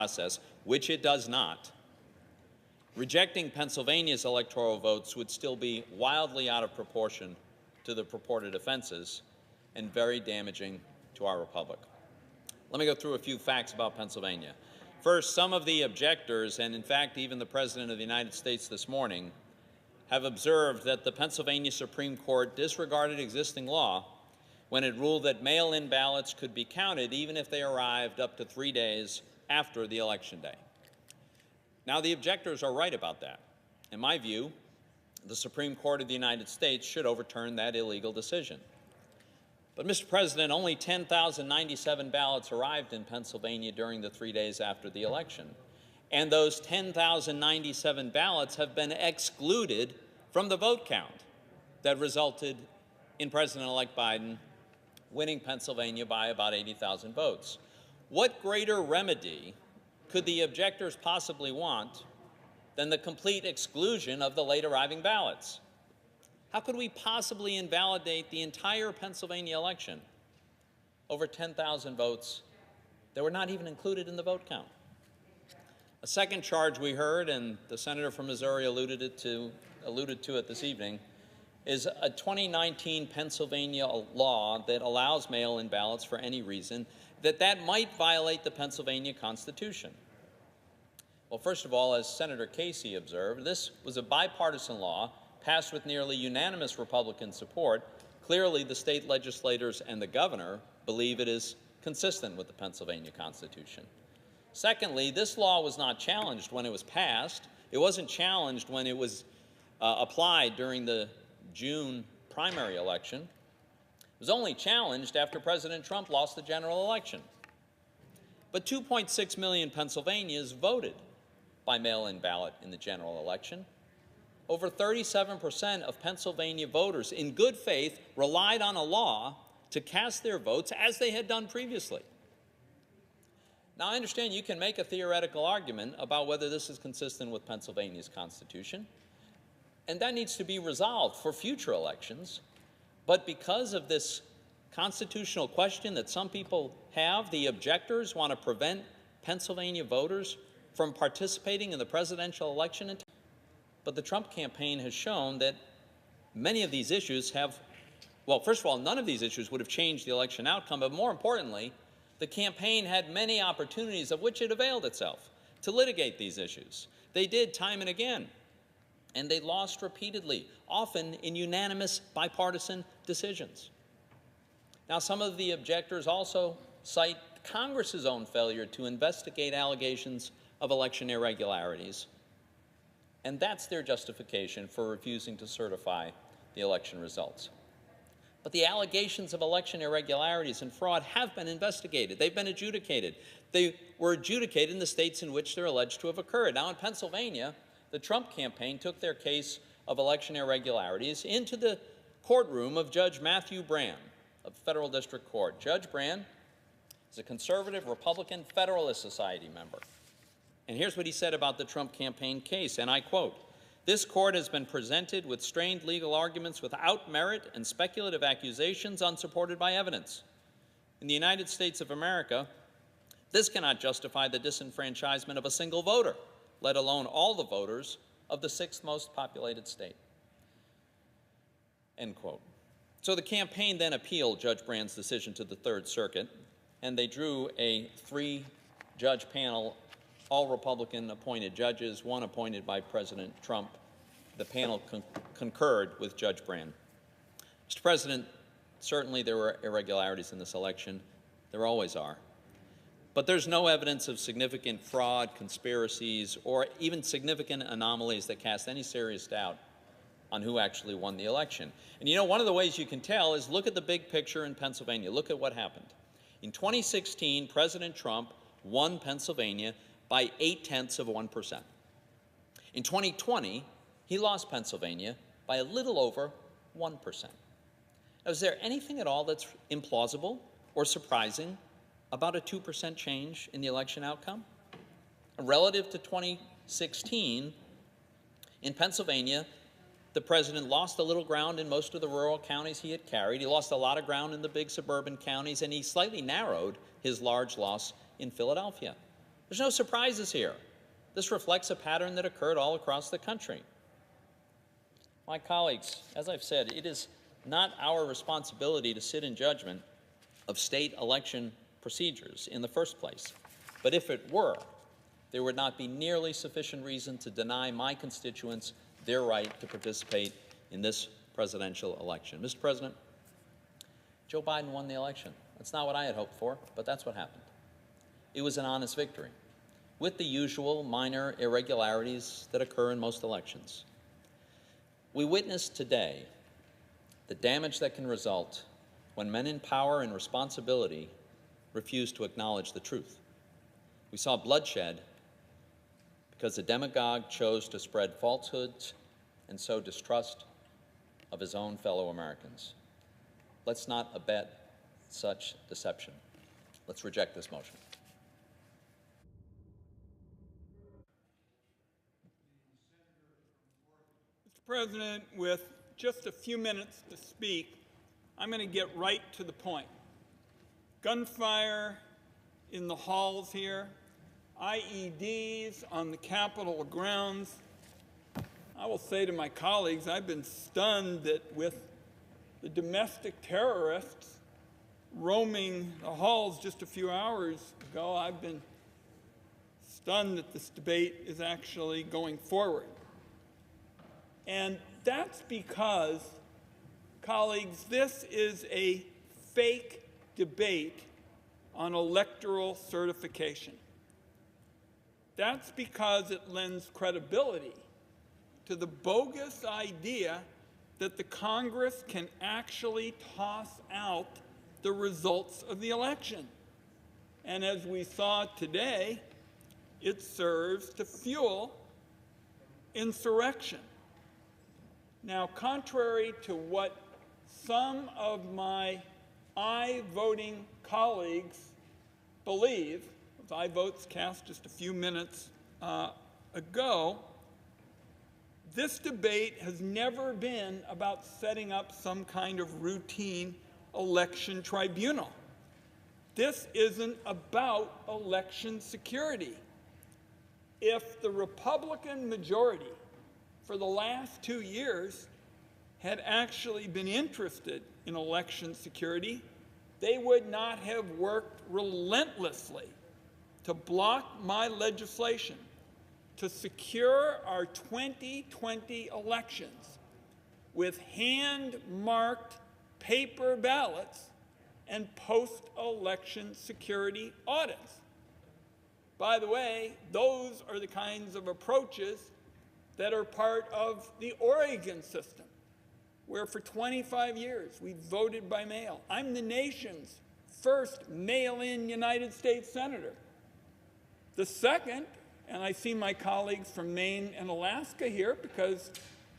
process, which it does not, rejecting Pennsylvania's electoral votes would still be wildly out of proportion to the purported offenses and very damaging to our republic. Let me go through a few facts about Pennsylvania. First, some of the objectors, and in fact even the President of the United States this morning, have observed that the Pennsylvania Supreme Court disregarded existing law when it ruled that mail-in ballots could be counted even if they arrived up to 3 days after the election day. Now, the objectors are right about that. In my view, the Supreme Court of the United States should overturn that illegal decision. But, Mr. President, only 10,097 ballots arrived in Pennsylvania during the 3 days after the election. And those 10,097 ballots have been excluded from the vote count that resulted in President-elect Biden winning Pennsylvania by about 80,000 votes. What greater remedy could the objectors possibly want than the complete exclusion of the late arriving ballots? How could we possibly invalidate the entire Pennsylvania election over 10,000 votes that were not even included in the vote count? A second charge we heard, and the senator from Missouri alluded to it this evening, is a 2019 Pennsylvania law that allows mail-in ballots for any reason, that might violate the Pennsylvania Constitution. Well, first of all, as Senator Casey observed, this was a bipartisan law passed with nearly unanimous Republican support. Clearly, the state legislators and the governor believe it is consistent with the Pennsylvania Constitution. Secondly, this law was not challenged when it was passed. It wasn't challenged when it was applied during the June primary election. It was only challenged after President Trump lost the general election. But 2.6 million Pennsylvanians voted by mail-in ballot in the general election. Over 37% of Pennsylvania voters in good faith relied on a law to cast their votes as they had done previously. Now, I understand you can make a theoretical argument about whether this is consistent with Pennsylvania's Constitution, and that needs to be resolved for future elections. But because of this constitutional question that some people have, the objectors want to prevent Pennsylvania voters from participating in the presidential election. But the Trump campaign has shown that many of these issues have, well, first of all, none of these issues would have changed the election outcome, but more importantly, the campaign had many opportunities of which it availed itself to litigate these issues. They did time and again, and they lost repeatedly, often in unanimous bipartisan decisions. Now, some of the objectors also cite Congress's own failure to investigate allegations of election irregularities, and that's their justification for refusing to certify the election results. But the allegations of election irregularities and fraud have been investigated. They've been adjudicated. They were adjudicated in the states in which they're alleged to have occurred. Now, in Pennsylvania, the Trump campaign took their case of election irregularities into the courtroom of Judge Matthew Brann of the Federal District Court. Judge Brann is a conservative Republican Federalist Society member. And here's what he said about the Trump campaign case, and I quote, "This court has been presented with strained legal arguments without merit and speculative accusations unsupported by evidence. In the United States of America, this cannot justify the disenfranchisement of a single voter, let alone all the voters of the sixth most populated state." End quote. So the campaign then appealed Judge Brand's decision to the Third Circuit, and they drew a 3-judge panel, all Republican-appointed judges, one appointed by President Trump. The panel concurred with Judge Brand. Mr. President, certainly there were irregularities in this election. There always are. But there's no evidence of significant fraud, conspiracies, or even significant anomalies that cast any serious doubt on who actually won the election. And you know, one of the ways you can tell is look at the big picture in Pennsylvania. Look at what happened. In 2016, President Trump won Pennsylvania by 0.8%. In 2020, he lost Pennsylvania by a little over 1%. Now, is there anything at all that's implausible or surprising about a 2% change in the election outcome? Relative to 2016, in Pennsylvania, the president lost a little ground in most of the rural counties he had carried. He lost a lot of ground in the big suburban counties, and he slightly narrowed his large loss in Philadelphia. There's no surprises here. This reflects a pattern that occurred all across the country. My colleagues, as I've said, it is not our responsibility to sit in judgment of state election procedures in the first place. But if it were, there would not be nearly sufficient reason to deny my constituents their right to participate in this presidential election. Mr. President, Joe Biden won the election. That's not what I had hoped for, but that's what happened. It was an honest victory, with the usual minor irregularities that occur in most elections. We witnessed today the damage that can result when men in power and responsibility refuse to acknowledge the truth. We saw bloodshed because the demagogue chose to spread falsehoods and sow distrust of his own fellow Americans. Let's not abet such deception. Let's reject this motion. Mr. President, with just a few minutes to speak, I'm going to get right to the point. Gunfire in the halls here, IEDs on the Capitol grounds. I will say to my colleagues, I've been stunned that with the domestic terrorists roaming the halls just a few hours ago, I've been stunned that this debate is actually going forward. And that's because, colleagues, this is a fake debate on electoral certification. That's because it lends credibility to the bogus idea that the Congress can actually toss out the results of the election. And as we saw today, it serves to fuel insurrection. Now, contrary to what some of my aye-voting colleagues believe, with aye votes cast just a few minutes ago, this debate has never been about setting up some kind of routine election tribunal. This isn't about election security. If the Republican majority for the last 2 years had actually been interested in election security, they would not have worked relentlessly to block my legislation to secure our 2020 elections with hand-marked paper ballots and post-election security audits. By the way, those are the kinds of approaches that are part of the Oregon system, where for 25 years we voted by mail. I'm the nation's first mail-in United States senator. The second, and I see my colleagues from Maine and Alaska here because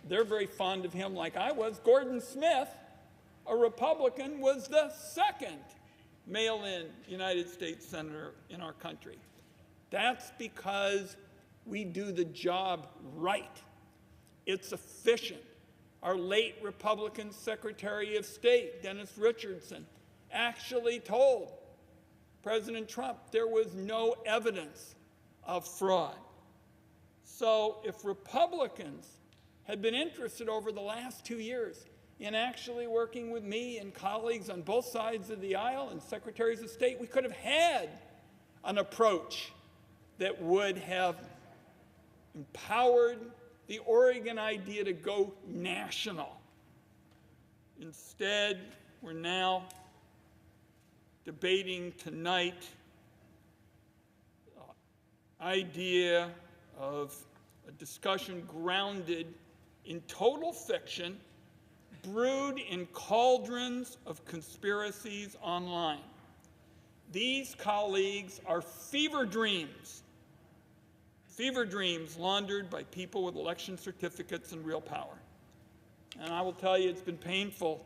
they're very fond of him like I was, Gordon Smith, a Republican, was the second mail-in United States senator in our country. That's because we do the job right. It's efficient. Our late Republican Secretary of State, Dennis Richardson, actually told President Trump there was no evidence of fraud. So if Republicans had been interested over the last 2 years in actually working with me and colleagues on both sides of the aisle and secretaries of state, we could have had an approach that would have empowered the Oregon idea to go national. Instead, we're now debating tonight the idea of a discussion grounded in total fiction, brewed in cauldrons of conspiracies online. These, colleagues, are fever dreams laundered by people with election certificates and real power. And I will tell you, it's been painful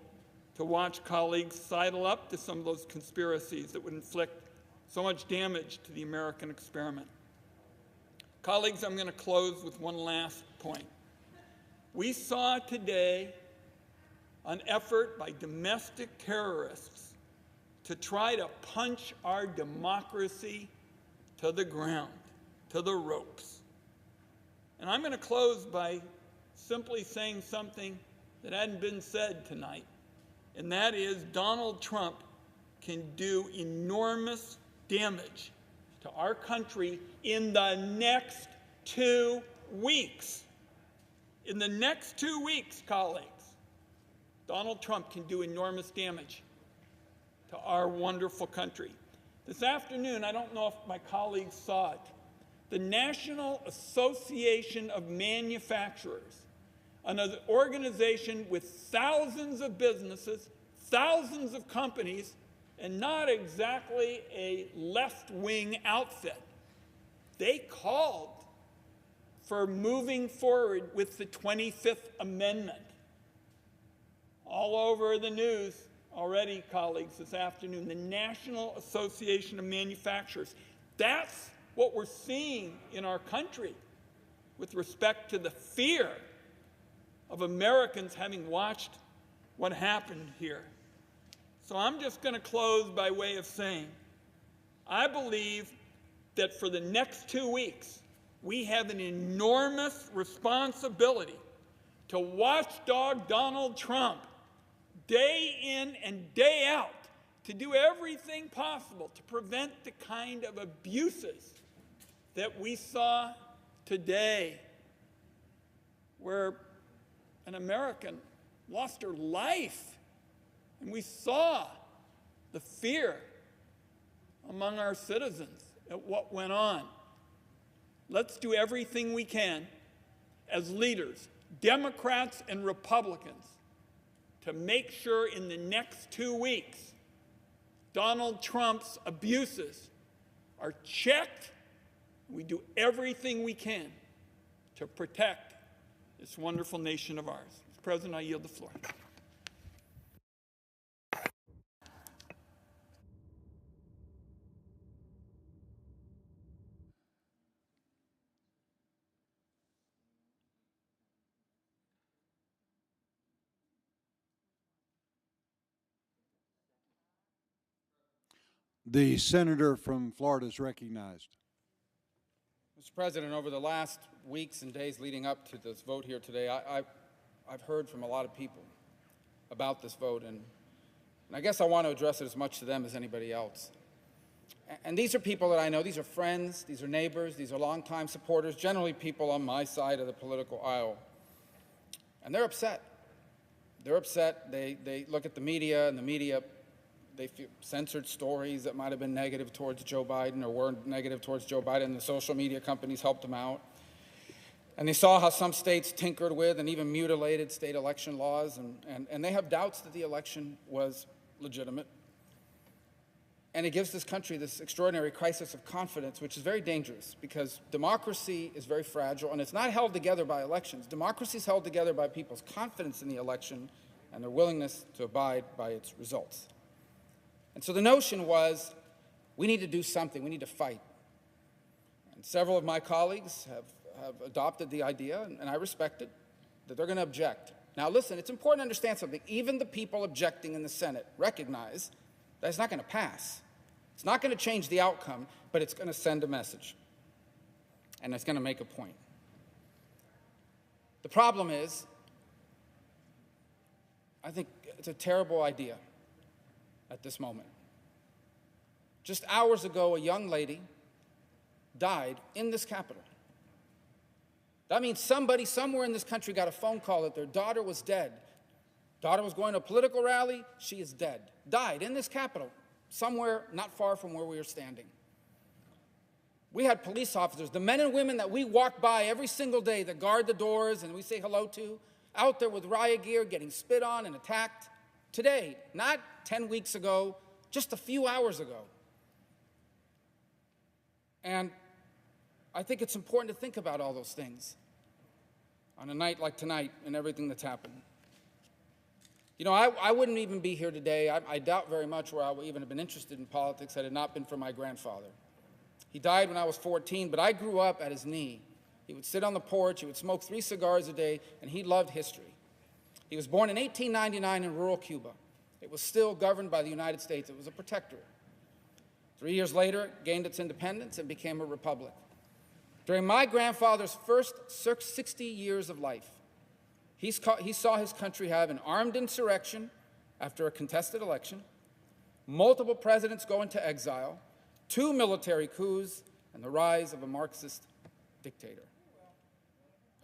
to watch colleagues sidle up to some of those conspiracies that would inflict so much damage to the American experiment. Colleagues, I'm going to close with one last point. We saw today an effort by domestic terrorists to try to punch our democracy to the ground, to the ropes. And I'm going to close by simply saying something that hadn't been said tonight, and that is Donald Trump can do enormous damage to our country in the next 2 weeks. In the next 2 weeks, colleagues, Donald Trump can do enormous damage to our wonderful country. This afternoon, I don't know if my colleagues saw it, the National Association of Manufacturers, an organization with thousands of businesses, thousands of companies, and not exactly a left-wing outfit. They called for moving forward with the 25th Amendment. All over the news already, colleagues, this afternoon, the National Association of Manufacturers. That's what we're seeing in our country with respect to the fear of Americans having watched what happened here. So I'm just going to close by way of saying, I believe that for the next 2 weeks, we have an enormous responsibility to watchdog Donald Trump day in and day out, to do everything possible to prevent the kind of abuses that we saw today, where an American lost her life. And we saw the fear among our citizens at what went on. Let's do everything we can as leaders, Democrats and Republicans, to make sure in the next 2 weeks Donald Trump's abuses are checked. We do everything we can to protect this wonderful nation of ours. Mr. President, I yield the floor. The senator from Florida is recognized. Mr. President, over the last weeks and days leading up to this vote here today, I've heard from a lot of people about this vote, and I guess I want to address it as much to them as anybody else. And these are people that I know. These are friends, these are neighbors, these are longtime supporters, generally people on my side of the political aisle. And they're upset. They're upset. They look at the media, and the media, they censored stories that might have been negative towards Joe Biden or were negative towards Joe Biden. The social media companies helped them out. And they saw how some states tinkered with and even mutilated state election laws, and they have doubts that the election was legitimate. And it gives this country this extraordinary crisis of confidence, which is very dangerous because democracy is very fragile, and it's not held together by elections. Democracy is held together by people's confidence in the election and their willingness to abide by its results. And so the notion was, we need to do something, we need to fight. And several of my colleagues have adopted the idea, and I respect it, that they're going to object. Now listen, it's important to understand something. Even the people objecting in the Senate recognize that it's not going to pass. It's not going to change the outcome, but it's going to send a message. And it's going to make a point. The problem is, I think it's a terrible idea at this moment. Just hours ago, a young lady died in this Capitol. That means somebody somewhere in this country got a phone call that their daughter was dead. Daughter was going to a political rally, she is dead. Died in this Capitol, somewhere not far from where we are standing. We had police officers, the men and women that we walk by every single day that guard the doors and we say hello to, out there with riot gear getting spit on and attacked. Today, not 10 weeks ago, just a few hours ago. And I think it's important to think about all those things on a night like tonight and everything that's happened. You know, I wouldn't even be here today. I doubt very much where I would even have been interested in politics had it not been for my grandfather. He died when I was 14, but I grew up at his knee. He would sit on the porch, he would smoke 3 cigars a day, and he loved history. He was born in 1899 in rural Cuba. It was still governed by the United States. It was a protectorate. 3 years later, it gained its independence and became a republic. During my grandfather's first 60 years of life, he saw his country have an armed insurrection after a contested election, multiple presidents go into exile, 2 military coups, and the rise of a Marxist dictator,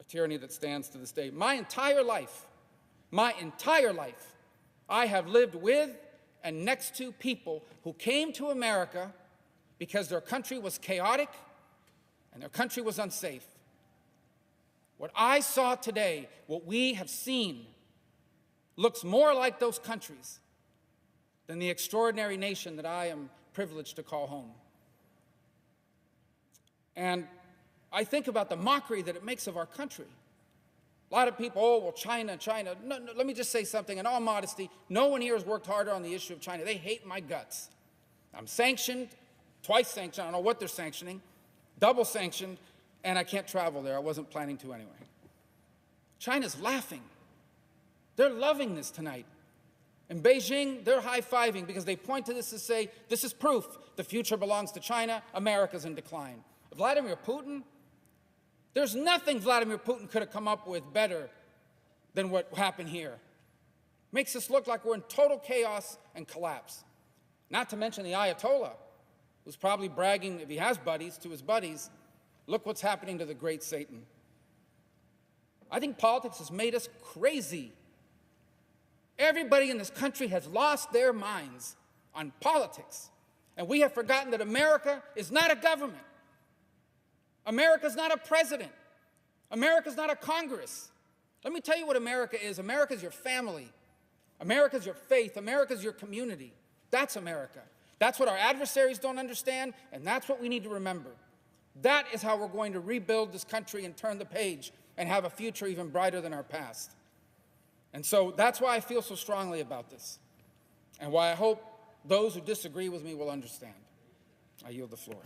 a tyranny that stands to this day. My entire life, I have lived with and next to people who came to America because their country was chaotic and their country was unsafe. What I saw today, what we have seen, looks more like those countries than the extraordinary nation that I am privileged to call home. And I think about the mockery that it makes of our country. A lot of people, oh, well, China. No, let me just say something. In all modesty, no one here has worked harder on the issue of China. They hate my guts. I'm sanctioned, twice sanctioned. I don't know what they're sanctioning, double sanctioned, and I can't travel there. I wasn't planning to anyway. China's laughing. They're loving this tonight. In Beijing, they're high-fiving because they point to this and say, this is proof the future belongs to China, America's in decline. Vladimir Putin, there's nothing Vladimir Putin could have come up with better than what happened here. Makes us look like we're in total chaos and collapse. Not to mention the Ayatollah, who's probably bragging, if he has buddies, to his buddies, look what's happening to the great Satan. I think politics has made us crazy. Everybody in this country has lost their minds on politics. And we have forgotten that America is not a government. America's not a president. America's not a Congress. Let me tell you what America is. America's your family. America's your faith. America's your community. That's America. That's what our adversaries don't understand, and that's what we need to remember. That is how we're going to rebuild this country and turn the page and have a future even brighter than our past. And so that's why I feel so strongly about this, and why I hope those who disagree with me will understand. I yield the floor.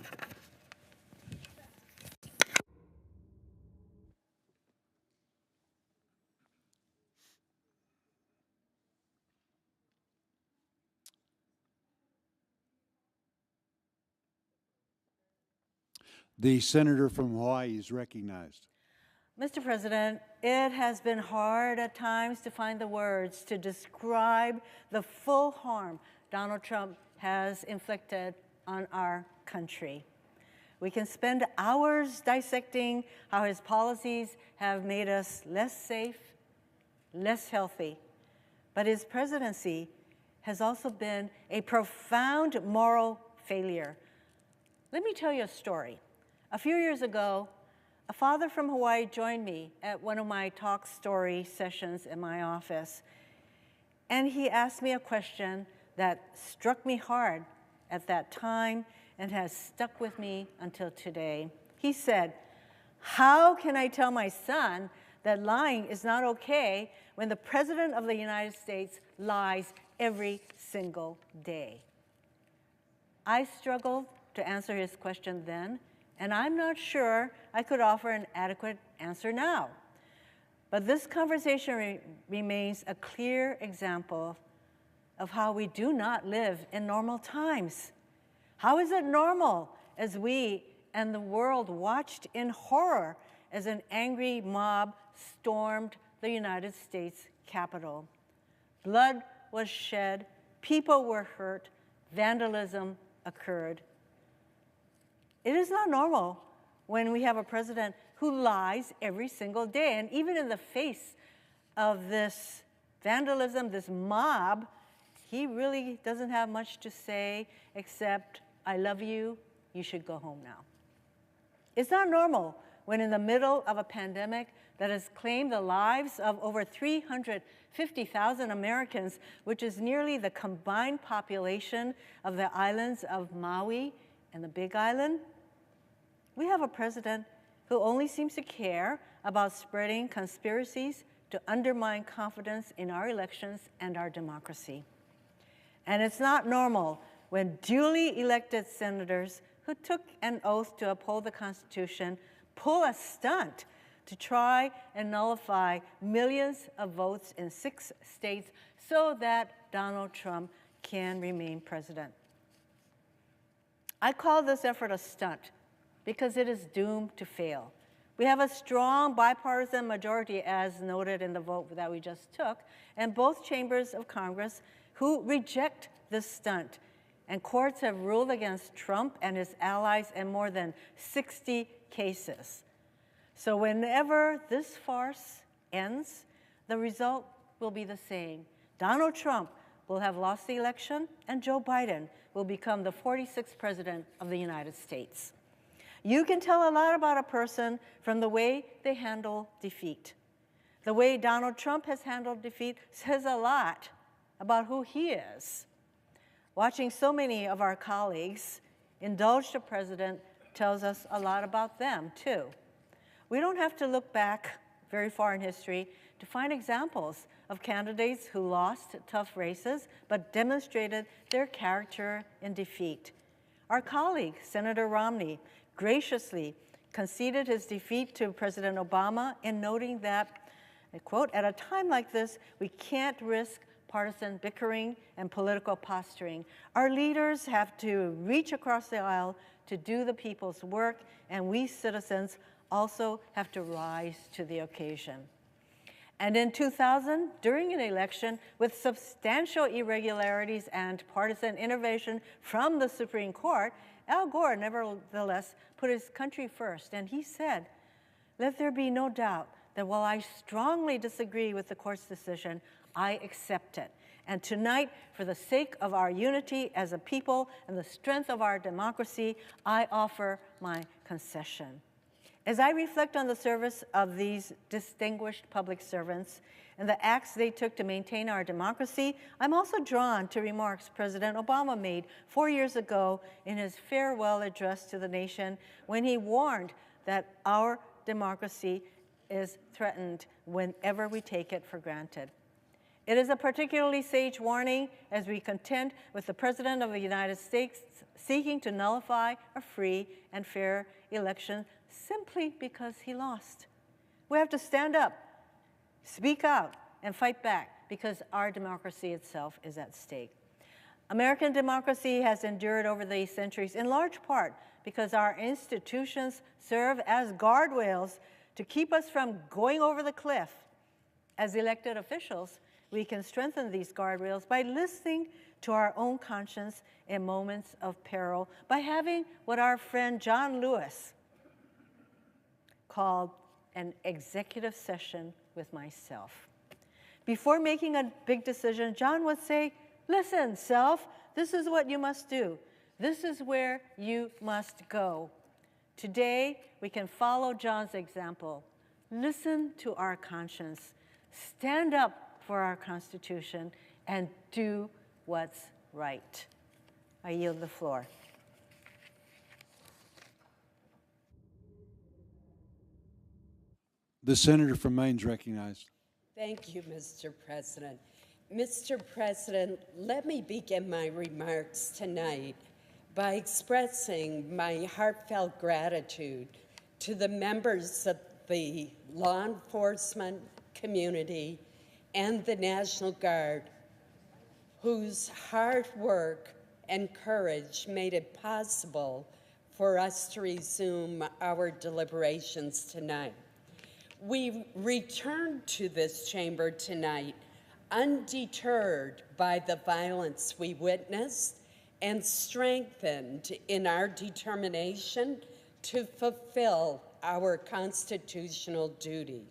The senator from Hawaii is recognized. Mr. President, it has been hard at times to find the words to describe the full harm Donald Trump has inflicted on our country. We can spend hours dissecting how his policies have made us less safe, less healthy, but his presidency has also been a profound moral failure. Let me tell you a story. A few years ago, a father from Hawaii joined me at one of my talk story sessions in my office, and he asked me a question that struck me hard at that time and has stuck with me until today. He said, "How can I tell my son that lying is not okay when the President of the United States lies every single day?" I struggled to answer his question then, and I'm not sure I could offer an adequate answer now. But this conversation remains a clear example of how we do not live in normal times. How is it normal as we and the world watched in horror as an angry mob stormed the United States Capitol? Blood was shed, people were hurt, vandalism occurred. It is not normal when we have a president who lies every single day. And even in the face of this vandalism, this mob, he really doesn't have much to say except, "I love you, you should go home now." It's not normal when in the middle of a pandemic that has claimed the lives of over 350,000 Americans, which is nearly the combined population of the islands of Maui and the Big Island, we have a president who only seems to care about spreading conspiracies to undermine confidence in our elections and our democracy. And it's not normal when duly elected senators who took an oath to uphold the Constitution pull a stunt to try and nullify millions of votes in 6 states so that Donald Trump can remain president. I call this effort a stunt because it is doomed to fail. We have a strong bipartisan majority, as noted in the vote that we just took, in both chambers of Congress who reject this stunt. And courts have ruled against Trump and his allies in more than 60 cases. So whenever this farce ends, the result will be the same. Donald Trump will have lost the election, and Joe Biden will become the 46th president of the United States. You can tell a lot about a person from the way they handle defeat. The way Donald Trump has handled defeat says a lot about who he is. Watching so many of our colleagues indulge the president tells us a lot about them, too. We don't have to look back very far in history to find examples of candidates who lost tough races but demonstrated their character in defeat. Our colleague, Senator Romney, graciously conceded his defeat to President Obama in noting that, I quote, "At a time like this, we can't risk partisan bickering and political posturing. Our leaders have to reach across the aisle to do the people's work, and we citizens also have to rise to the occasion." And in 2000, during an election with substantial irregularities and partisan intervention from the Supreme Court, Al Gore nevertheless put his country first, and he said, "Let there be no doubt that while I strongly disagree with the court's decision, I accept it. And tonight, for the sake of our unity as a people and the strength of our democracy, I offer my concession." As I reflect on the service of these distinguished public servants and the acts they took to maintain our democracy, I'm also drawn to remarks President Obama made 4 years ago in his farewell address to the nation when he warned that our democracy is threatened whenever we take it for granted. It is a particularly sage warning as we contend with the President of the United States seeking to nullify a free and fair election simply because he lost. We have to stand up, speak out, and fight back because our democracy itself is at stake. American democracy has endured over the centuries in large part because our institutions serve as guardrails to keep us from going over the cliff. As elected officials, we can strengthen these guardrails by listening to our own conscience in moments of peril, by having what our friend John Lewis called an executive session with myself. Before making a big decision, John would say, "Listen, self, this is what you must do. This is where you must go." Today, we can follow John's example. Listen to our conscience, stand up for our Constitution, and do what's right. I yield the floor. The senator from Maine is recognized. Thank you, Mr. President. Mr. President, let me begin my remarks tonight by expressing my heartfelt gratitude to the members of the law enforcement community and the National Guard, whose hard work and courage made it possible for us to resume our deliberations tonight. We return to this chamber tonight undeterred by the violence we witnessed and strengthened in our determination to fulfill our constitutional duty.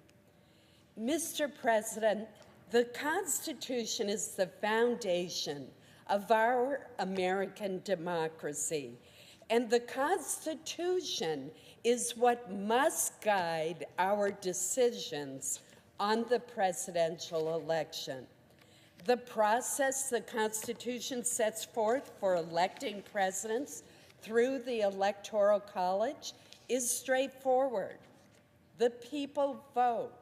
Mr. President, the Constitution is the foundation of our American democracy, and the Constitution is what must guide our decisions on the presidential election. The process the Constitution sets forth for electing presidents through the Electoral College is straightforward. The people vote.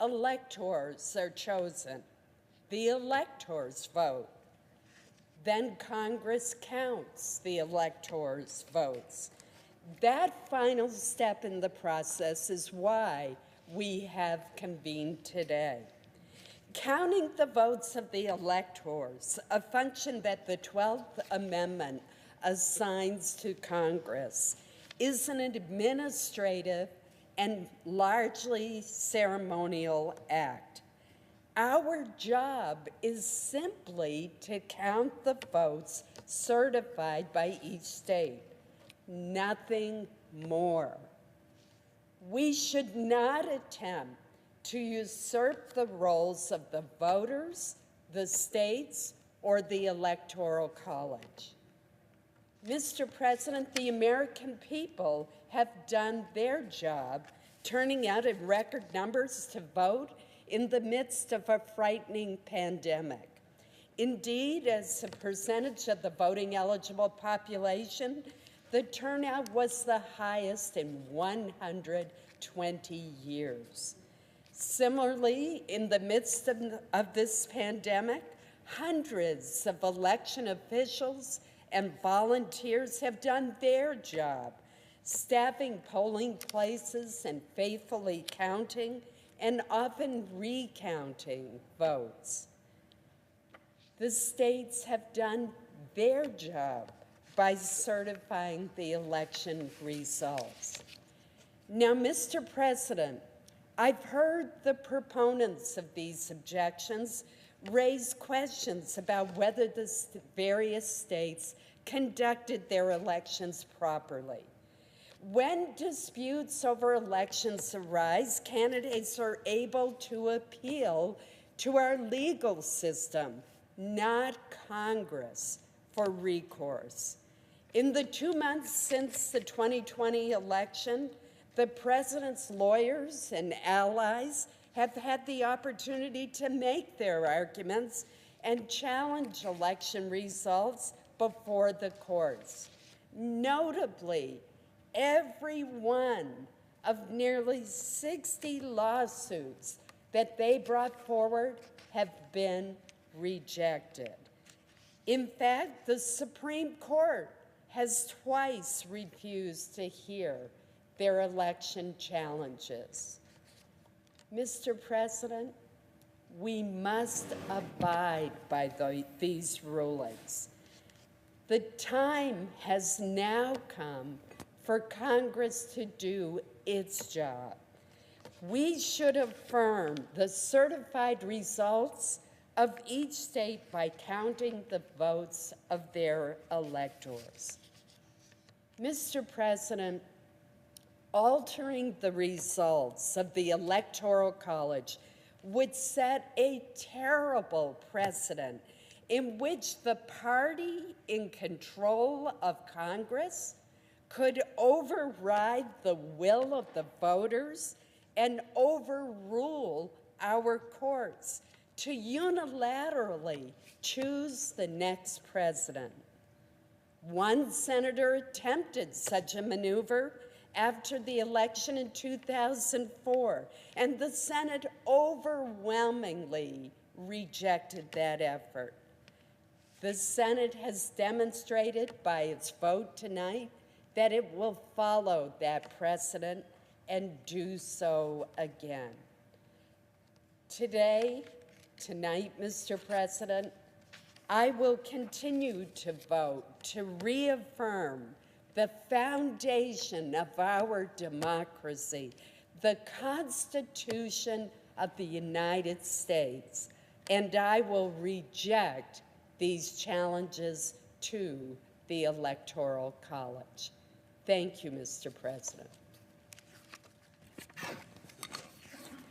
Electors are chosen. The electors vote. Then Congress counts the electors' votes. That final step in the process is why we have convened today. Counting the votes of the electors, a function that the 12th Amendment assigns to Congress is an administrative and largely ceremonial act. Our job is simply to count the votes certified by each state, nothing more. We should not attempt to usurp the roles of the voters, the states, or the Electoral College. Mr. President, the American people have done their job, turning out in record numbers to vote in the midst of a frightening pandemic. Indeed, as a percentage of the voting eligible population, the turnout was the highest in 120 years. Similarly, in the midst of this pandemic, hundreds of election officials and volunteers have done their job, staffing polling places and faithfully counting and often recounting votes. The states have done their job by certifying the election results. Now, Mr. President, I've heard the proponents of these objections raise questions about whether the various states conducted their elections properly. When disputes over elections arise, candidates are able to appeal to our legal system, not Congress, for recourse. In the 2 months since the 2020 election, the president's lawyers and allies have had the opportunity to make their arguments and challenge election results before the courts. Notably, every one of nearly 60 lawsuits that they brought forward have been rejected. In fact, the Supreme Court has twice refused to hear their election challenges. Mr. President, we must abide by these rulings. The time has now come for Congress to do its job. We should affirm the certified results of each state by counting the votes of their electors. Mr. President, altering the results of the Electoral College would set a terrible precedent in which the party in control of Congress could override the will of the voters and overrule our courts to unilaterally choose the next president. One senator attempted such a maneuver after the election in 2004, and the Senate overwhelmingly rejected that effort. The Senate has demonstrated by its vote tonight that it will follow that precedent and do so again. Tonight, Mr. President, I will continue to vote to reaffirm the foundation of our democracy, the Constitution of the United States, and I will reject these challenges to the Electoral College. Thank you, Mr. President.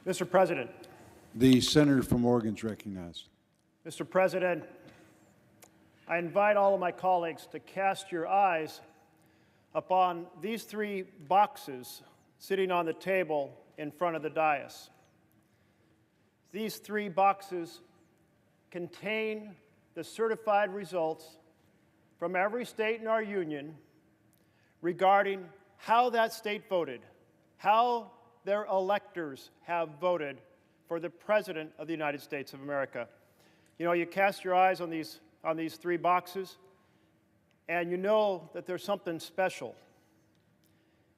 Mr. President. The senator from Oregon is recognized. Mr. President, I invite all of my colleagues to cast your eyes upon these three boxes sitting on the table in front of the dais. These three boxes contain the certified results from every state in our union regarding how that state voted, how their electors have voted for the President of the United States of America. You know, you cast your eyes on these three boxes, and you know that there's something special.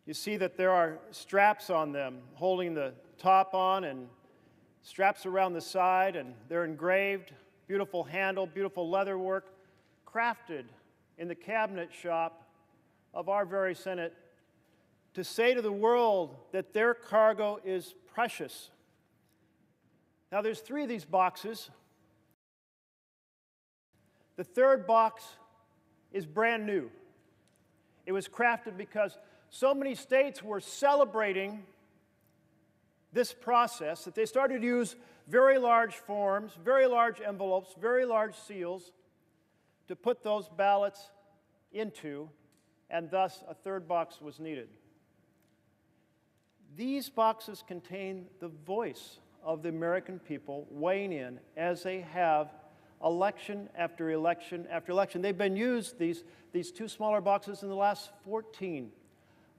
You see that there are straps on them holding the top on and straps around the side, and they're engraved, beautiful handle, beautiful leather work, crafted in the cabinet shop of our very Senate to say to the world that their cargo is precious. Now, there's 3 of these boxes. The third box is brand new. It was crafted because so many states were celebrating this process that they started to use very large forms, very large envelopes, very large seals to put those ballots into, and thus a third box was needed. These boxes contain the voice of the American people weighing in as they have election after election after election. They've been used, these 2 smaller boxes, in the last 14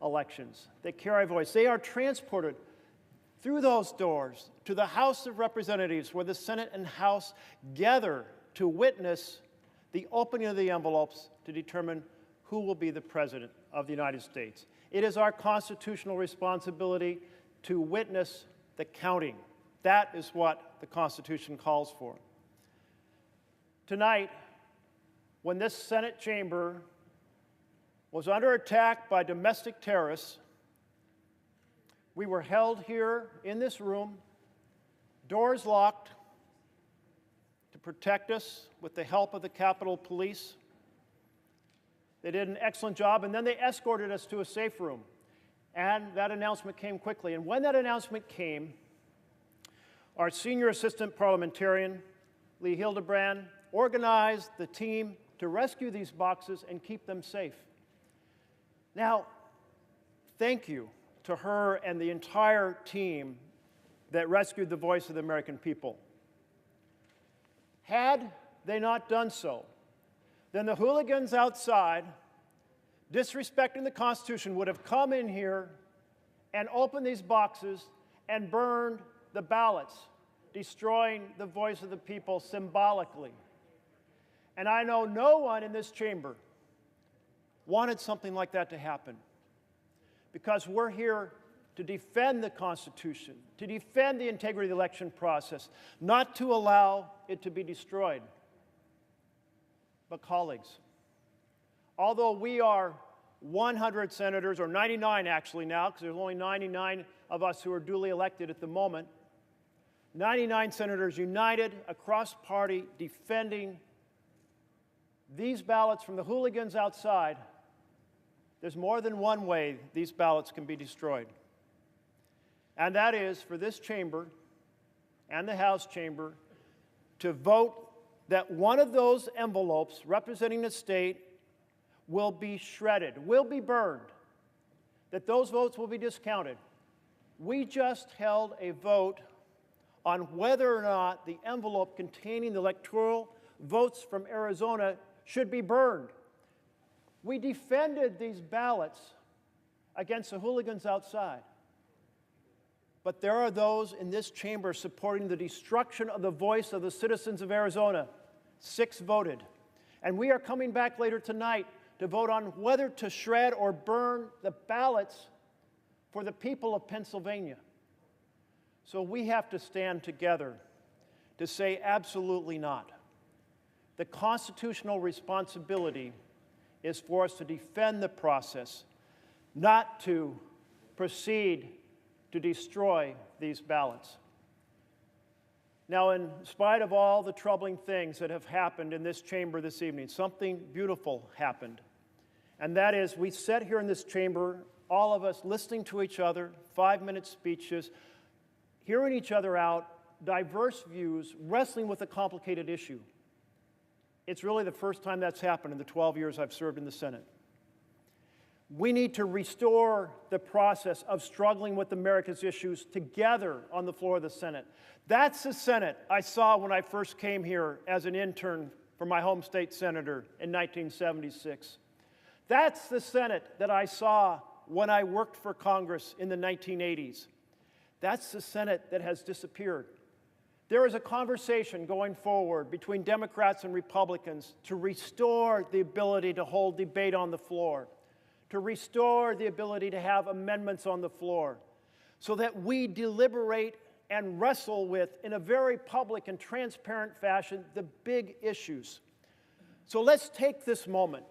elections. They carry a voice. They are transported through those doors to the House of Representatives, where the Senate and House gather to witness the opening of the envelopes to determine who will be the President of the United States. It is our constitutional responsibility to witness the counting. That is what the Constitution calls for. Tonight, when this Senate chamber was under attack by domestic terrorists, we were held here in this room, doors locked, to protect us with the help of the Capitol Police. They did an excellent job, and then they escorted us to a safe room. And that announcement came quickly. And when that announcement came, our senior assistant parliamentarian, Lee Hildebrand, organized the team to rescue these boxes and keep them safe. Now, thank you to her and the entire team that rescued the voice of the American people. Had they not done so, then the hooligans outside, disrespecting the Constitution, would have come in here and opened these boxes and burned the ballots, destroying the voice of the people symbolically. And I know no one in this chamber wanted something like that to happen, because we're here to defend the Constitution, to defend the integrity of the election process, not to allow it to be destroyed. But colleagues, although we are 100 senators, or 99 actually now, because there's only 99 of us who are duly elected at the moment, 99 senators united across party defending these ballots from the hooligans outside, there's more than one way these ballots can be destroyed. And that is for this chamber and the House chamber to vote that one of those envelopes representing a state will be shredded, will be burned, that those votes will be discounted. We just held a vote on whether or not the envelope containing the electoral votes from Arizona should be burned. We defended these ballots against the hooligans outside. But there are those in this chamber supporting the destruction of the voice of the citizens of Arizona. 6 voted. And we are coming back later tonight to vote on whether to shred or burn the ballots for the people of Pennsylvania. So we have to stand together to say absolutely not. The constitutional responsibility is for us to defend the process, not to proceed to destroy these ballots. Now, in spite of all the troubling things that have happened in this chamber this evening, something beautiful happened. And that is, we sat here in this chamber, all of us listening to each other, 5-minute speeches, hearing each other out, diverse views, wrestling with a complicated issue. It's really the first time that's happened in the 12 years I've served in the Senate. We need to restore the process of struggling with America's issues together on the floor of the Senate. That's the Senate I saw when I first came here as an intern for my home state senator in 1976. That's the Senate that I saw when I worked for Congress in the 1980s. That's the Senate that has disappeared. There is a conversation going forward between Democrats and Republicans to restore the ability to hold debate on the floor, to restore the ability to have amendments on the floor, so that we deliberate and wrestle with, in a very public and transparent fashion, the big issues. So let's take this moment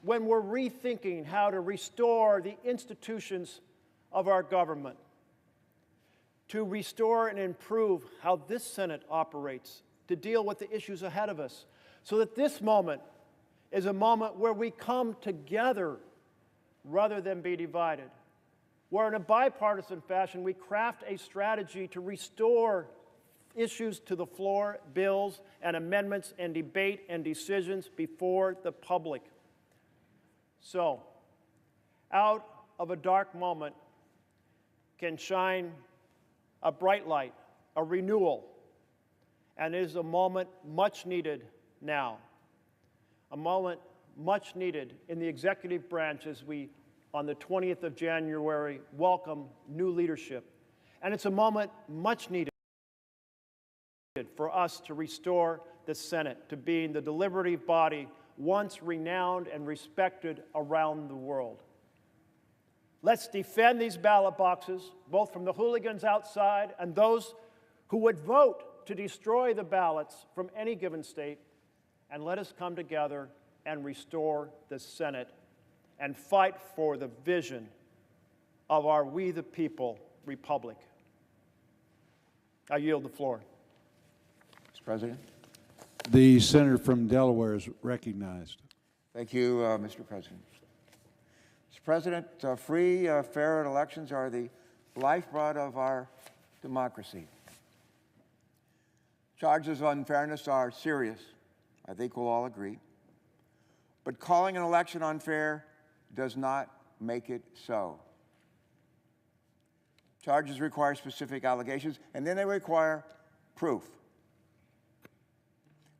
when we're rethinking how to restore the institutions of our government, to restore and improve how this Senate operates, to deal with the issues ahead of us, so that this moment is a moment where we come together rather than be divided, where in a bipartisan fashion we craft a strategy to restore issues to the floor, bills and amendments and debate and decisions before the public. So, out of a dark moment can shine a bright light, a renewal, and it is a moment much needed now. A moment much needed in the executive branch as we, on the 20th of January, welcome new leadership. And it's a moment much needed for us to restore the Senate to being the deliberative body once renowned and respected around the world. Let's defend these ballot boxes, both from the hooligans outside and those who would vote to destroy the ballots from any given state, and let us come together and restore the Senate and fight for the vision of our We the People republic. I yield the floor. Mr. President. The senator from Delaware is recognized. Thank you, Mr. President. Mr. President, free, fair elections are the lifeblood of our democracy. Charges of unfairness are serious. I think we'll all agree. But calling an election unfair does not make it so. Charges require specific allegations, and then they require proof.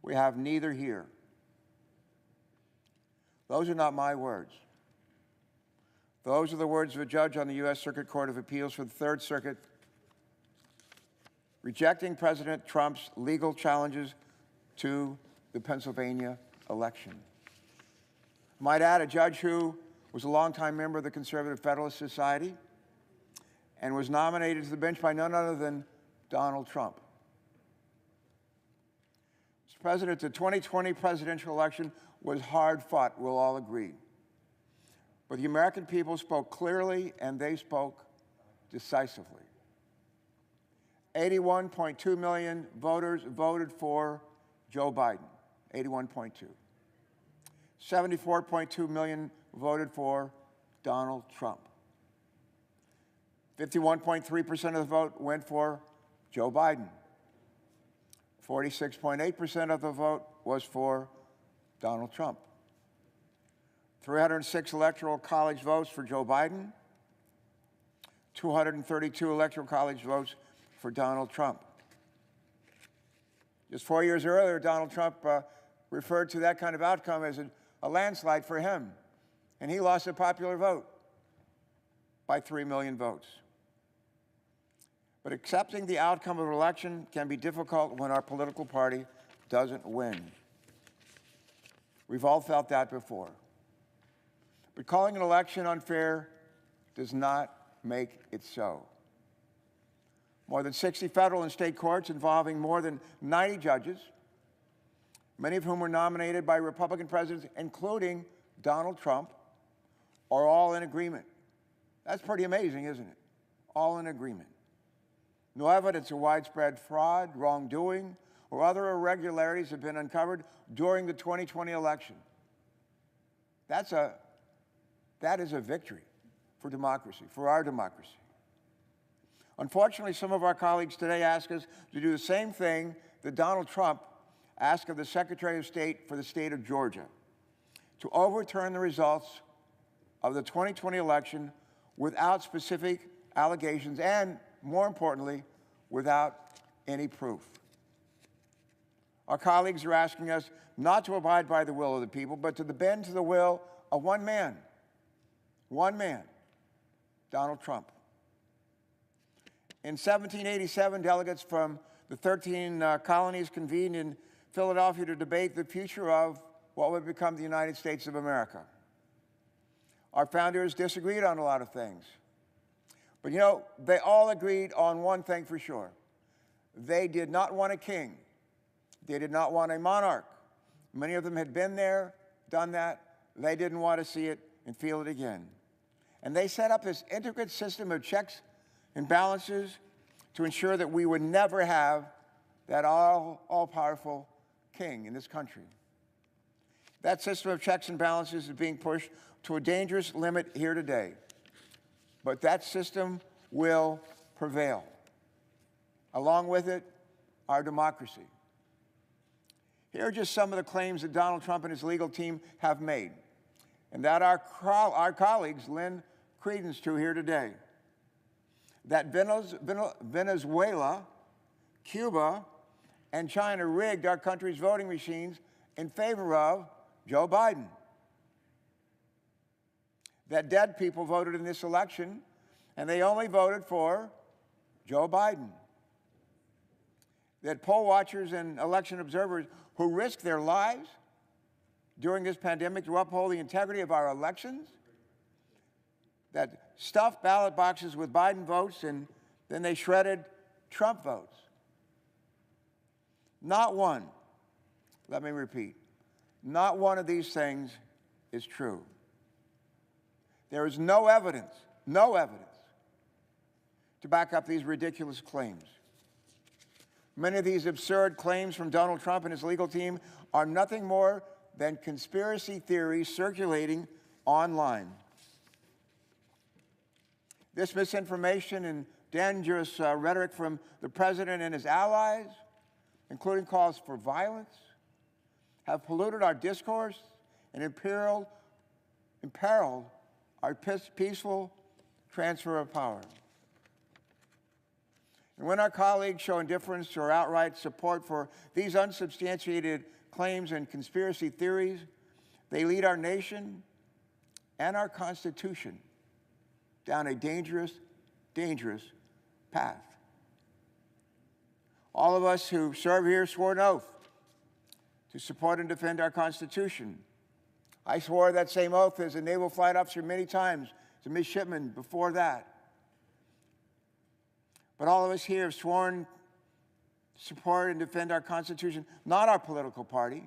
We have neither here. Those are not my words. Those are the words of a judge on the U.S. Circuit Court of Appeals for the Third Circuit, rejecting President Trump's legal challenges to the Pennsylvania election. Might add, a judge who was a longtime member of the Conservative Federalist Society and was nominated to the bench by none other than Donald Trump. Mr. President, the 2020 presidential election was hard fought, we'll all agree. But the American people spoke clearly and they spoke decisively. 81.2 million voters voted for Joe Biden, 81.2. 74.2 million voted for Donald Trump. 51.3% of the vote went for Joe Biden. 46.8% of the vote was for Donald Trump. 306 electoral college votes for Joe Biden. 232 electoral college votes for Donald Trump. Just 4 years earlier, Donald Trump referred to that kind of outcome as a landslide for him, and he lost a popular vote by 3 million votes. But accepting the outcome of an election can be difficult when our political party doesn't win. We've all felt that before. But calling an election unfair does not make it so. More than 60 federal and state courts involving more than 90 judges, many of whom were nominated by Republican presidents, including Donald Trump, are all in agreement. That's pretty amazing, isn't it? All in agreement. No evidence of widespread fraud, wrongdoing, or other irregularities have been uncovered during the 2020 election. That is a victory for democracy, for our democracy. Unfortunately, some of our colleagues today ask us to do the same thing that Donald Trump asked of the Secretary of State for the state of Georgia, to overturn the results of the 2020 election without specific allegations and, more importantly, without any proof. Our colleagues are asking us not to abide by the will of the people, but to bend to the will of one man, Donald Trump. In 1787, delegates from the 13 colonies convened in Philadelphia to debate the future of what would become the United States of America. Our founders disagreed on a lot of things. But, you know, they all agreed on one thing for sure. They did not want a king. They did not want a monarch. Many of them had been there, done that. they didn't want to see it and feel it again. And they set up this intricate system of checks and balances to ensure that we would never have that all-powerful king in this country. That system of checks and balances is being pushed to a dangerous limit here today. But that system will prevail. Along with it, our democracy. Here are just some of the claims that Donald Trump and his legal team have made, and that our colleagues lend credence to here today. That Venezuela, Cuba, and China rigged our country's voting machines in favor of Joe Biden. That dead people voted in this election, and they only voted for Joe Biden. That poll watchers and election observers who risked their lives during this pandemic to uphold the integrity of our elections, that stuffed ballot boxes with Biden votes and then they shredded Trump votes. Not one, let me repeat, not one of these things is true. There is no evidence to back up these ridiculous claims. Many of these absurd claims from Donald Trump and his legal team are nothing more than conspiracy theories circulating online. This misinformation and dangerous rhetoric from the president and his allies, including calls for violence, have polluted our discourse and imperiled our peaceful transfer of power. And when our colleagues show indifference or outright support for these unsubstantiated claims and conspiracy theories, they lead our nation and our Constitution down a dangerous, dangerous path. All of us who serve here swore an oath to support and defend our Constitution. I swore that same oath as a naval flight officer many times, as a midshipman before that. But all of us here have sworn to support and defend our Constitution, not our political party,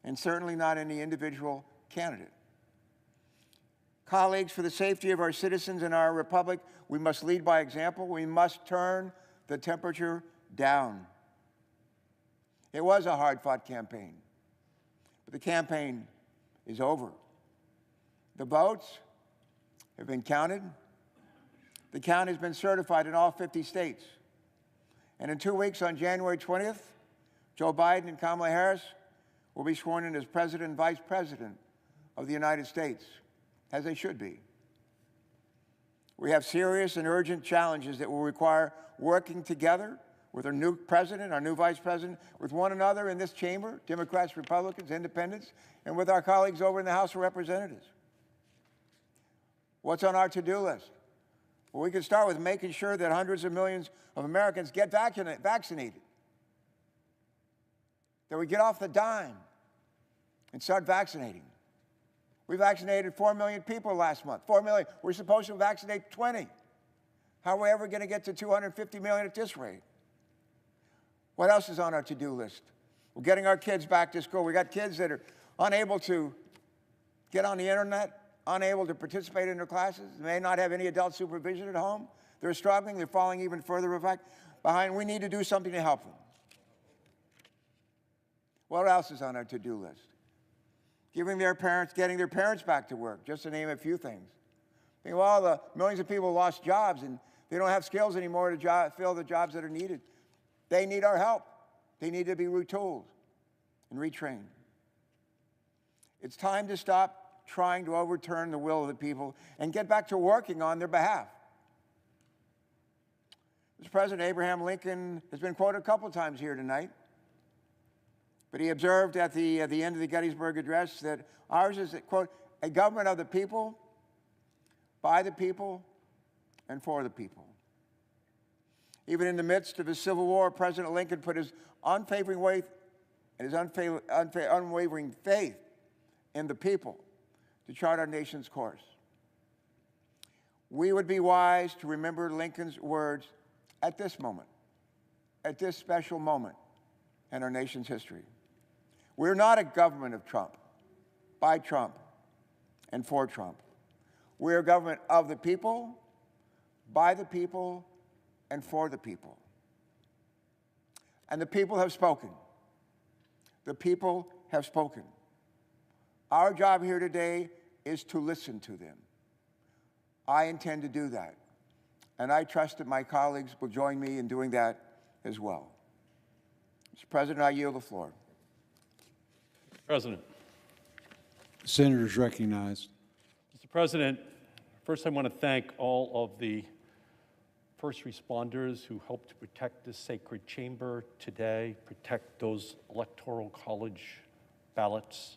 and certainly not any individual candidate. Colleagues, for the safety of our citizens and our republic, we must lead by example. We must turn the temperature down. It was a hard-fought campaign, but the campaign is over. The votes have been counted. The count has been certified in all 50 states. And in 2 weeks, on January 20th, Joe Biden and Kamala Harris will be sworn in as President and Vice President of the United States, as they should be. We have serious and urgent challenges that will require working together with our new president, our new vice president, with one another in this chamber, Democrats, Republicans, Independents, and with our colleagues over in the House of Representatives. What's on our to-do list? Well, we can start with making sure that hundreds of millions of Americans get vaccinated. That we get off the dime and start vaccinating. We vaccinated 4 million people last month. 4 million. We're supposed to vaccinate 20. How are we ever going to get to 250 million at this rate? What else is on our to-do list? We're getting our kids back to school. We got kids that are unable to get on the internet, unable to participate in their classes, may not have any adult supervision at home. They're struggling. They're falling even further behind. We need to do something to help them. What else is on our to-do list? Getting their parents back to work, just to name a few things. Think of all the millions of people who lost jobs and they don't have skills anymore to fill the jobs that are needed. They need our help. They need to be retooled and retrained. It's time to stop trying to overturn the will of the people and get back to working on their behalf. Mr. President, Abraham Lincoln has been quoted a couple of times here tonight, but he observed at the end of the Gettysburg Address that ours is, quote, a government of the people, by the people, and for the people. Even in the midst of his Civil War, President Lincoln put his unwavering faith in the people to chart our nation's course. We would be wise to remember Lincoln's words at this moment, at this special moment in our nation's history. We're not a government of Trump. by Trump and for Trump. We are a government of the people, by the people, and for the people. And the people have spoken. The people have spoken. Our job here today is to listen to them. I intend to do that. And I trust that my colleagues will join me in doing that as well. Mr. President, I yield the floor. President. Senators recognized. Mr. President, first I want to thank all of the first responders who helped to protect this sacred chamber today, protect those electoral college ballots.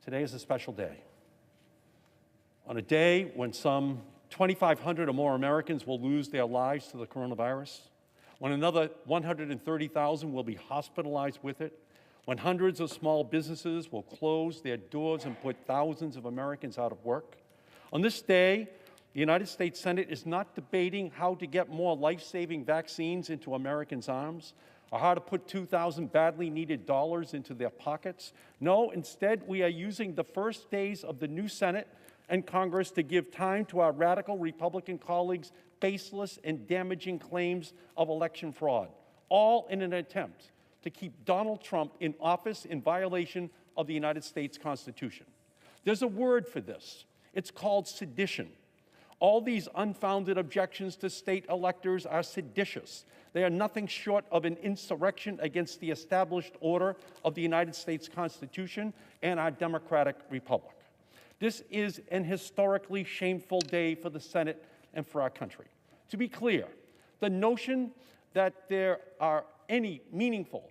Today is a special day. On a day when some 2,500 or more Americans will lose their lives to the coronavirus, when another 130,000 will be hospitalized with it, when hundreds of small businesses will close their doors and put thousands of Americans out of work. On this day, the United States Senate is not debating how to get more life-saving vaccines into Americans' arms or how to put 2,000 badly needed dollars into their pockets. No, instead, we are using the first days of the new Senate and Congress to give time to our radical Republican colleagues' baseless and damaging claims of election fraud, all in an attempt to keep Donald Trump in office in violation of the United States Constitution. There's a word for this. It's called sedition. All these unfounded objections to state electors are seditious. They are nothing short of an insurrection against the established order of the United States Constitution and our democratic republic. This is an historically shameful day for the Senate and for our country. To be clear, the notion that there are any meaningful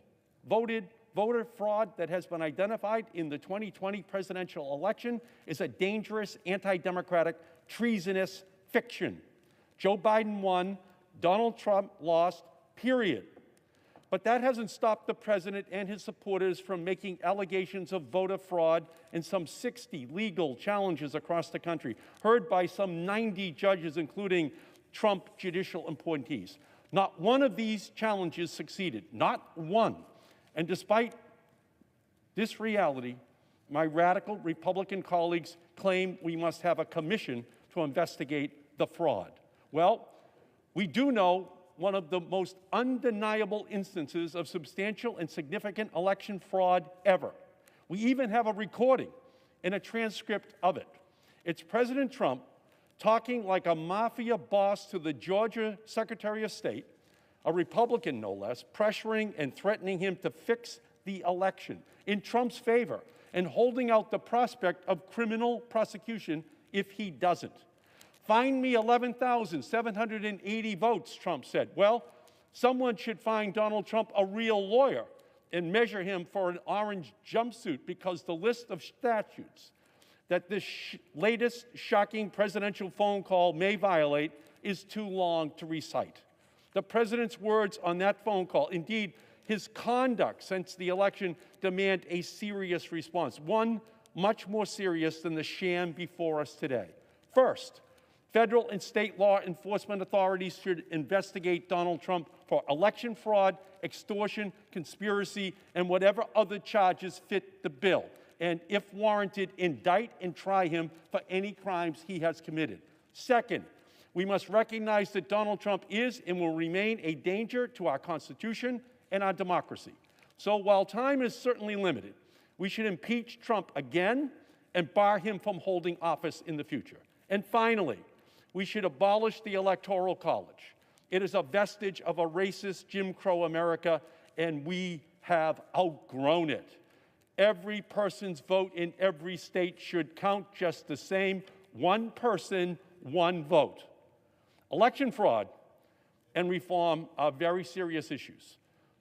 voter fraud that has been identified in the 2020 presidential election is a dangerous, anti-democratic, treasonous fiction. Joe Biden won, Donald Trump lost, period. But that hasn't stopped the president and his supporters from making allegations of voter fraud in some 60 legal challenges across the country, heard by some 90 judges, including Trump judicial appointees. Not one of these challenges succeeded, not one. And despite this reality, my radical Republican colleagues claim we must have a commission to investigate the fraud. Well, we do know one of the most undeniable instances of substantial and significant election fraud ever. We even have a recording and a transcript of it. It's President Trump talking like a mafia boss to the Georgia Secretary of State, a Republican no less, pressuring and threatening him to fix the election in Trump's favor and holding out the prospect of criminal prosecution if he doesn't. Find me 11,780 votes, Trump said. Well, someone should find Donald Trump a real lawyer and measure him for an orange jumpsuit, because the list of statutes that this latest shocking presidential phone call may violate is too long to recite. The president's words on that phone call, indeed his conduct since the election, demand a serious response, one much more serious than the sham before us today. First, federal and state law enforcement authorities should investigate Donald Trump for election fraud, extortion, conspiracy, and whatever other charges fit the bill. And if warranted, indict and try him for any crimes he has committed. Second, we must recognize that Donald Trump is and will remain a danger to our Constitution and our democracy. So while time is certainly limited, we should impeach Trump again and bar him from holding office in the future. And finally, we should abolish the Electoral College. It is a vestige of a racist Jim Crow America, and we have outgrown it. Every person's vote in every state should count just the same. One person, one vote. Election fraud and reform are very serious issues.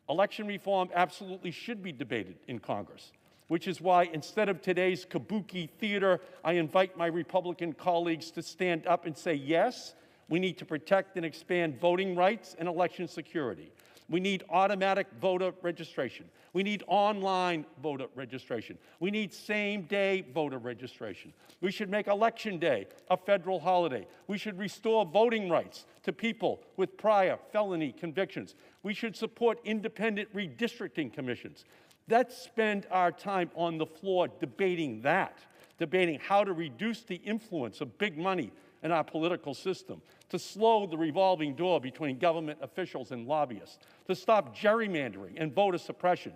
Election reform absolutely should be debated in Congress, which is why instead of today's kabuki theater, I invite my Republican colleagues to stand up and say, yes, we need to protect and expand voting rights and election security. We need automatic voter registration. We need online voter registration. We need same-day voter registration. We should make Election Day a federal holiday. We should restore voting rights to people with prior felony convictions. We should support independent redistricting commissions. Let's spend our time on the floor debating that, debating how to reduce the influence of big money in our political system, to slow the revolving door between government officials and lobbyists, to stop gerrymandering and voter suppression.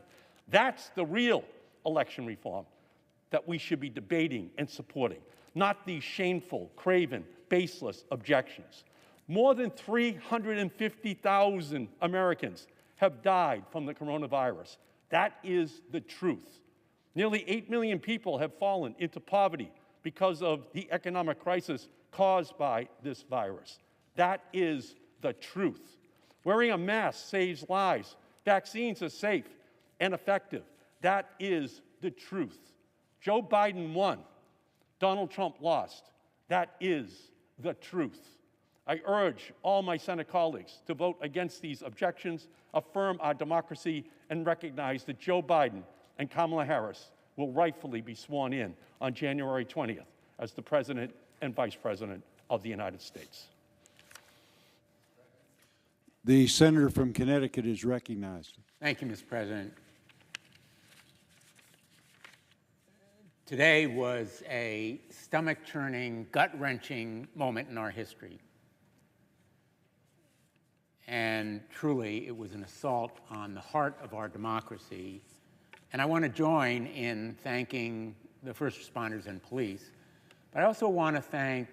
That's the real election reform that we should be debating and supporting, not these shameful, craven, baseless objections. More than 350,000 Americans have died from the coronavirus. That is the truth. Nearly 8 million people have fallen into poverty because of the economic crisis caused by this virus. That is the truth. Wearing a mask saves lives. Vaccines are safe and effective. That is the truth. Joe Biden won. Donald Trump lost. That is the truth. I urge all my Senate colleagues to vote against these objections, affirm our democracy, and recognize that Joe Biden and Kamala Harris will rightfully be sworn in on January 20th as the President and Vice President of the United States. The senator from Connecticut is recognized. Thank you, Mr. President. Today was a stomach-churning, gut-wrenching moment in our history. And truly, it was an assault on the heart of our democracy. And I want to join in thanking the first responders and police. But I also want to thank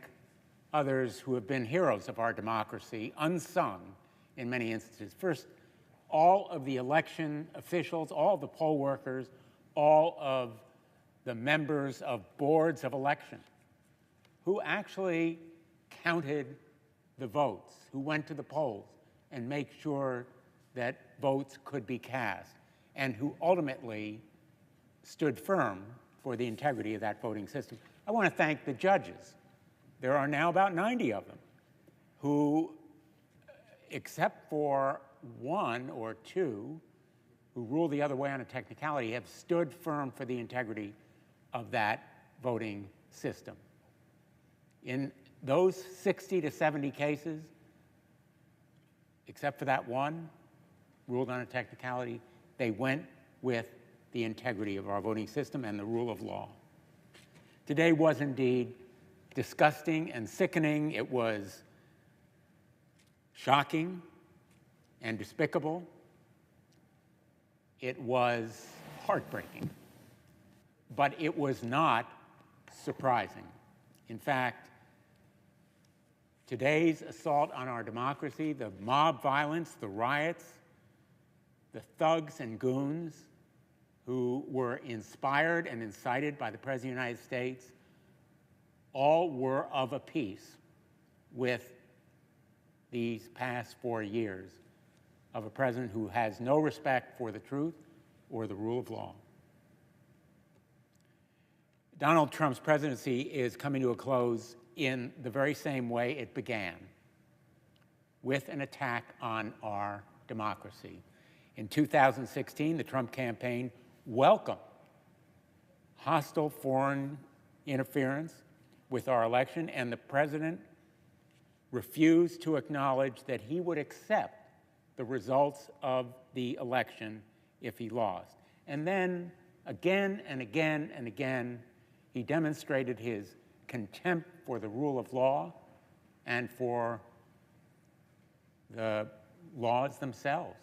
others who have been heroes of our democracy, unsung in many instances. First, all of the election officials, all of the poll workers, all of the members of boards of election who actually counted the votes, who went to the polls and make sure that votes could be cast, and who ultimately stood firm for the integrity of that voting system. I want to thank the judges. There are now about 90 of them who, except for one or two who ruled the other way on a technicality, have stood firm for the integrity of that voting system. In those 60 to 70 cases, except for that one ruled on a technicality, they went with the integrity of our voting system and the rule of law. Today was indeed disgusting and sickening. It was shocking and despicable. It was heartbreaking. But it was not surprising. In fact, today's assault on our democracy, the mob violence, the riots, the thugs and goons who were inspired and incited by the President of the United States, all were of a piece with these past 4 years of a president who has no respect for the truth or the rule of law. Donald Trump's presidency is coming to a close in the very same way it began, with an attack on our democracy. In 2016, the Trump campaign welcomed hostile foreign interference with our election, and the president refused to acknowledge that he would accept the results of the election if he lost. And then, again and again and again, he demonstrated his contempt for the rule of law and for the laws themselves.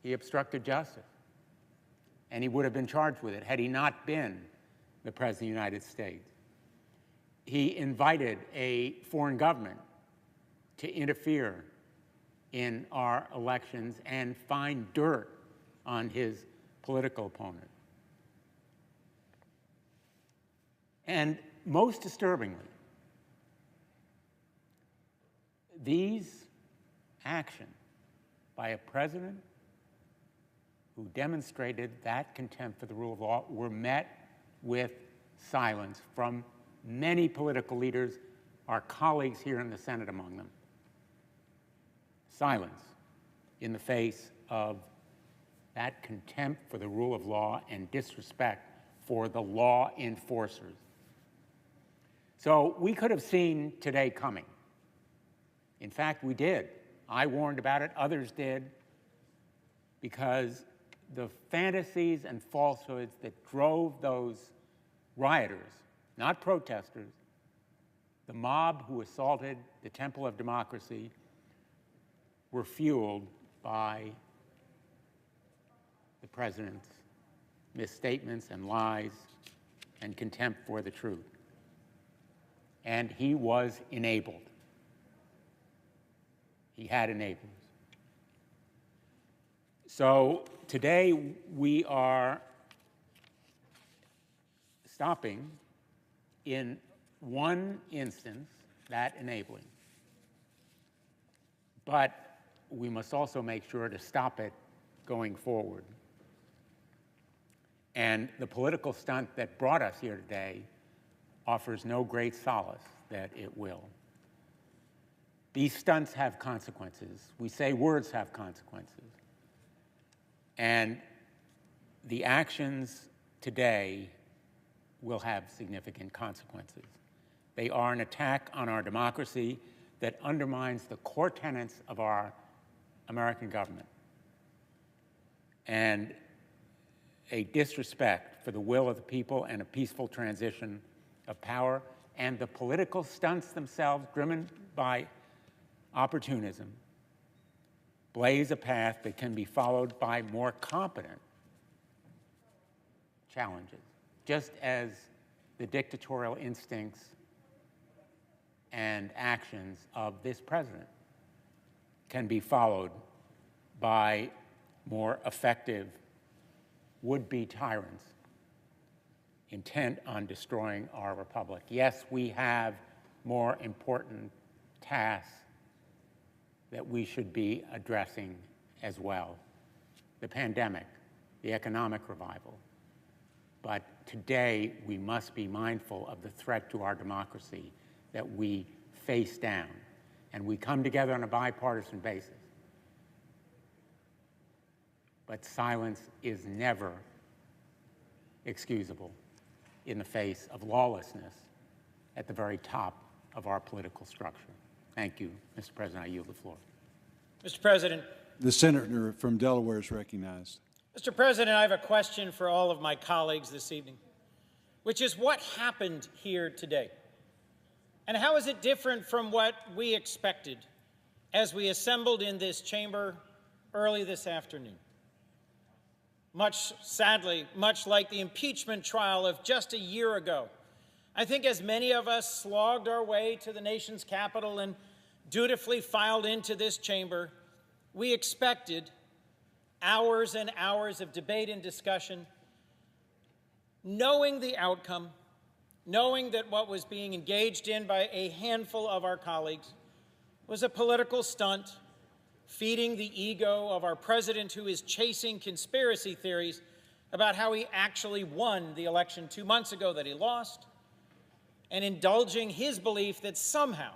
He obstructed justice, and he would have been charged with it had he not been the President of the United States. He invited a foreign government to interfere in our elections and find dirt on his political opponent. And most disturbingly, these actions by a president who demonstrated that contempt for the rule of law were met with silence from many political leaders, our colleagues here in the Senate among them. Silence in the face of that contempt for the rule of law and disrespect for the law enforcers. So we could have seen today coming. In fact, we did. I warned about it, others did, because the fantasies and falsehoods that drove those rioters, not protesters, the mob who assaulted the Temple of Democracy, were fueled by the president's misstatements and lies and contempt for the truth. And he was enabled. He had enablers. So today we are stopping in one instance that enabling. But we must also make sure to stop it going forward. And the political stunt that brought us here today offers no great solace that it will. These stunts have consequences. We say words have consequences. And the actions today will have significant consequences. They are an attack on our democracy that undermines the core tenets of our American government, and a disrespect for the will of the people and a peaceful transition of power, and the political stunts themselves, driven by opportunism, blaze a path that can be followed by more competent challenges, just as the dictatorial instincts and actions of this president can be followed by more effective would-be tyrants intent on destroying our republic. Yes, we have more important tasks that we should be addressing as well. The pandemic, the economic revival. But today, we must be mindful of the threat to our democracy that we face down, and we come together on a bipartisan basis. But silence is never excusable in the face of lawlessness at the very top of our political structure. Thank you, Mr. President. I yield the floor. Mr. President. The senator from Delaware is recognized. Mr. President, I have a question for all of my colleagues this evening, which is what happened here today? And how is it different from what we expected as we assembled in this chamber early this afternoon? Sadly, much like the impeachment trial of just a year ago, I think as many of us slogged our way to the nation's capital and dutifully filed into this chamber, we expected hours and hours of debate and discussion, knowing the outcome, knowing that what was being engaged in by a handful of our colleagues was a political stunt, feeding the ego of our president, who is chasing conspiracy theories about how he actually won the election 2 months ago that he lost, and indulging his belief that somehow,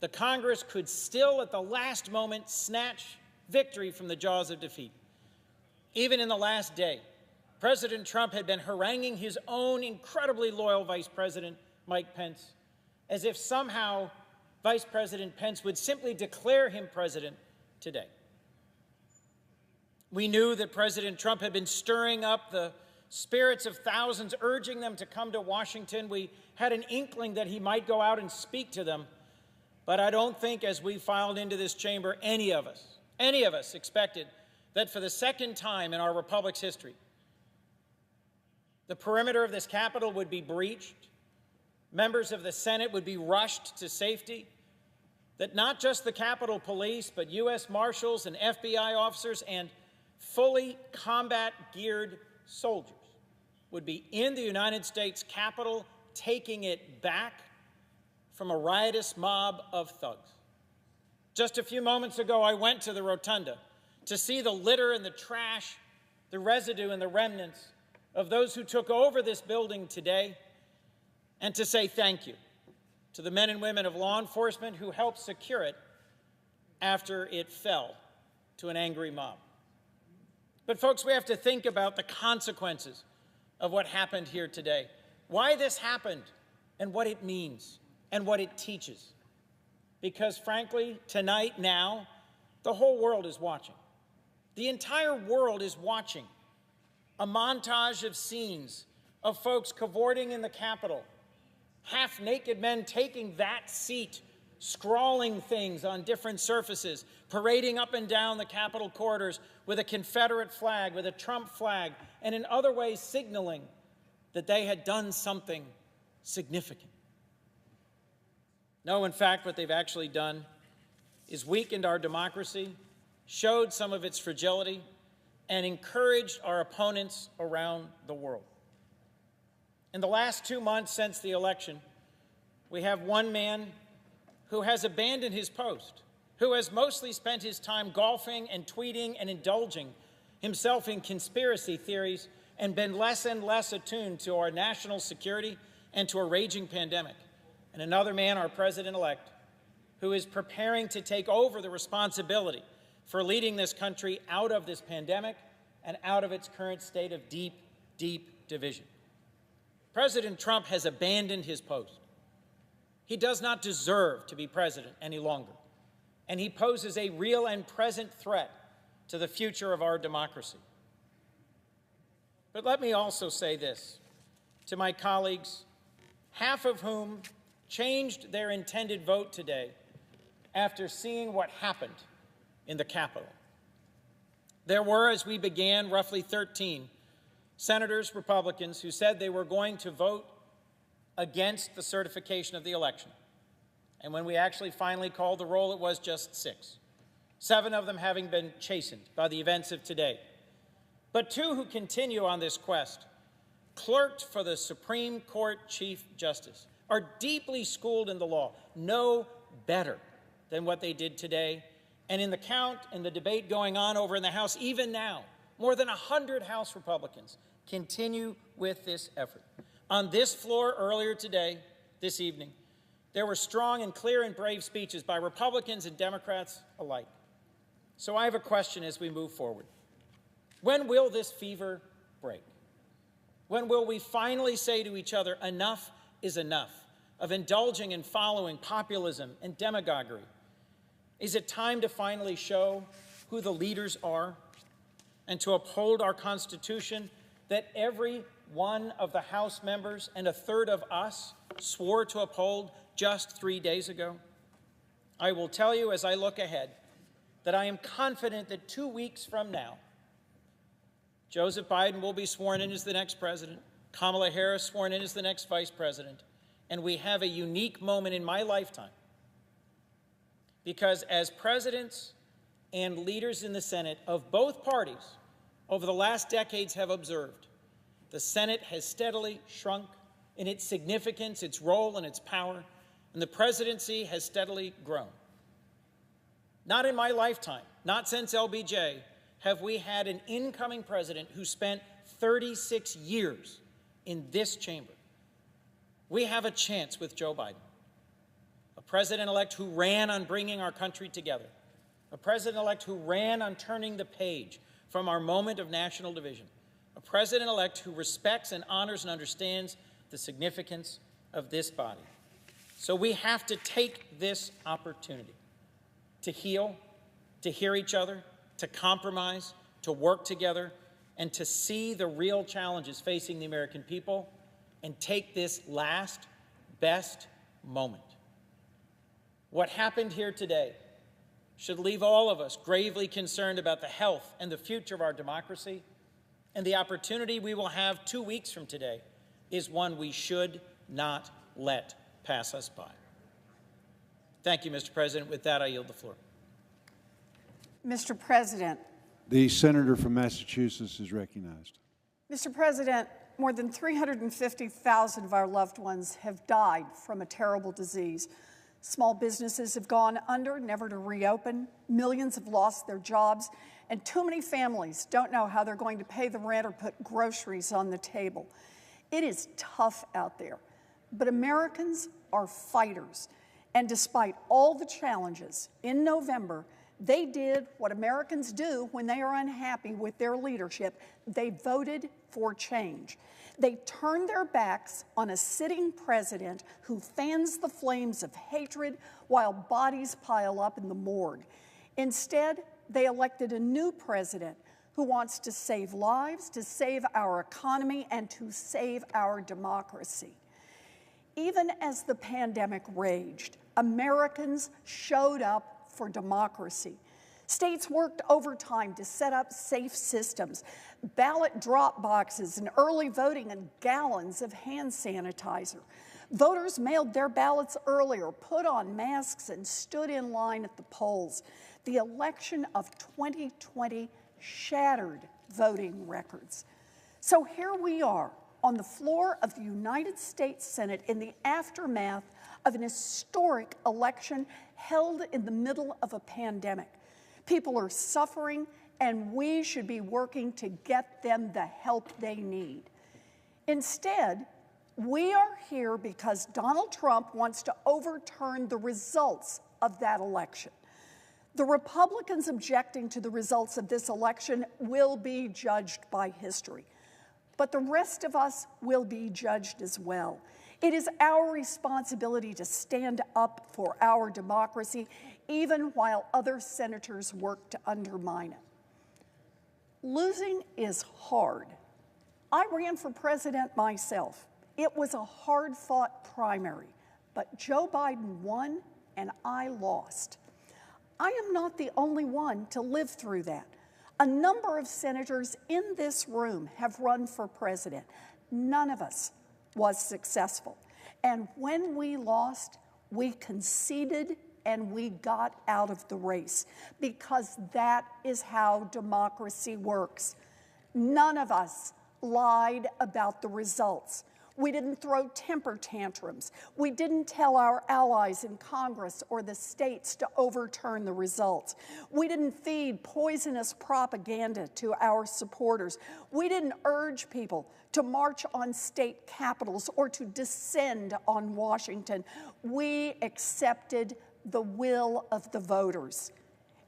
the Congress could still at the last moment snatch victory from the jaws of defeat. Even in the last day, President Trump had been haranguing his own incredibly loyal Vice President, Mike Pence, as if somehow Vice President Pence would simply declare him president today. We knew that President Trump had been stirring up the spirits of thousands, urging them to come to Washington. We had an inkling that he might go out and speak to them, but I don't think as we filed into this chamber, any of us expected that for the second time in our republic's history, the perimeter of this Capitol would be breached, members of the Senate would be rushed to safety, that not just the Capitol Police, but U.S. Marshals and FBI officers and fully combat-geared soldiers would be in the United States Capitol, taking it back from a riotous mob of thugs. Just a few moments ago, I went to the rotunda to see the litter and the trash, the residue and the remnants of those who took over this building today, and to say thank you to the men and women of law enforcement who helped secure it after it fell to an angry mob. But folks, we have to think about the consequences of what happened here today, why this happened, and what it means, and what it teaches. Because frankly, tonight, now, the whole world is watching. The entire world is watching a montage of scenes of folks cavorting in the Capitol, half-naked men taking that seat, scrawling things on different surfaces, parading up and down the Capitol corridors with a Confederate flag, with a Trump flag, and in other ways signaling that they had done something significant. No, in fact, what they've actually done is weakened our democracy, showed some of its fragility, and encouraged our opponents around the world. In the last 2 months since the election, we have one man who has abandoned his post, who has mostly spent his time golfing and tweeting and indulging himself in conspiracy theories and been less and less attuned to our national security and to a raging pandemic. And another man, our president-elect, who is preparing to take over the responsibility for leading this country out of this pandemic and out of its current state of deep, deep division. President Trump has abandoned his post. He does not deserve to be president any longer, and he poses a real and present threat to the future of our democracy. But let me also say this to my colleagues, half of whom changed their intended vote today after seeing what happened in the Capitol. There were, as we began, roughly 13 senators, Republicans, who said they were going to vote against the certification of the election. And when we actually finally called the roll, it was just 6. 7 of them having been chastened by the events of today. But 2 who continue on this quest, clerked for the Supreme Court Chief Justice, are deeply schooled in the law, know better than what they did today. And in the count and the debate going on over in the House, even now, more than 100 House Republicans continue with this effort. On this floor earlier today, this evening, there were strong and clear and brave speeches by Republicans and Democrats alike. So I have a question as we move forward. When will this fever break? When will we finally say to each other, enough is enough of indulging and following populism and demagoguery? Is it time to finally show who the leaders are and to uphold our Constitution that every one of the House members and a third of us swore to uphold just 3 days ago? I will tell you as I look ahead that I am confident that 2 weeks from now, Joseph Biden will be sworn in as the next president, Kamala Harris sworn in as the next vice president, and we have a unique moment in my lifetime. Because as presidents and leaders in the Senate of both parties over the last decades have observed, the Senate has steadily shrunk in its significance, its role, and its power, and the presidency has steadily grown. Not in my lifetime, not since LBJ, have we had an incoming president who spent 36 years in this chamber. We have a chance with Joe Biden, a president-elect who ran on bringing our country together, a president-elect who ran on turning the page from our moment of national division, a president-elect who respects and honors and understands the significance of this body. So we have to take this opportunity to heal, to hear each other, to compromise, to work together, and to see the real challenges facing the American people and take this last, best moment. What happened here today should leave all of us gravely concerned about the health and the future of our democracy, and the opportunity we will have 2 weeks from today is one we should not let pass us by. Thank you, Mr. President. With that, I yield the floor. Mr. President. The senator from Massachusetts is recognized. Mr. President, more than 350,000 of our loved ones have died from a terrible disease. Small businesses have gone under, never to reopen. Millions have lost their jobs, and too many families don't know how they're going to pay the rent or put groceries on the table. It is tough out there, but Americans are fighters. And despite all the challenges, in November, they did what Americans do when they are unhappy with their leadership. They voted for change. They turned their backs on a sitting president who fans the flames of hatred while bodies pile up in the morgue. Instead, they elected a new president who wants to save lives, to save our economy, and to save our democracy. Even as the pandemic raged, Americans showed up for democracy. States worked overtime to set up safe systems, ballot drop boxes and early voting, and gallons of hand sanitizer. Voters mailed their ballots earlier, put on masks, and stood in line at the polls. The election of 2020 shattered voting records. So here we are on the floor of the United States Senate in the aftermath of an historic election held in the middle of a pandemic. People are suffering, and we should be working to get them the help they need. Instead, we are here because Donald Trump wants to overturn the results of that election. The Republicans objecting to the results of this election will be judged by history, but the rest of us will be judged as well. It is our responsibility to stand up for our democracy, even while other senators work to undermine it. Losing is hard. I ran for president myself. It was a hard-fought primary, but Joe Biden won and I lost. I am not the only one to live through that. A number of senators in this room have run for president. None of us was successful. And when we lost, we conceded and we got out of the race, because that is how democracy works. None of us lied about the results. We didn't throw temper tantrums. We didn't tell our allies in Congress or the states to overturn the results. We didn't feed poisonous propaganda to our supporters. We didn't urge people to march on state capitals or to descend on Washington. We accepted the will of the voters.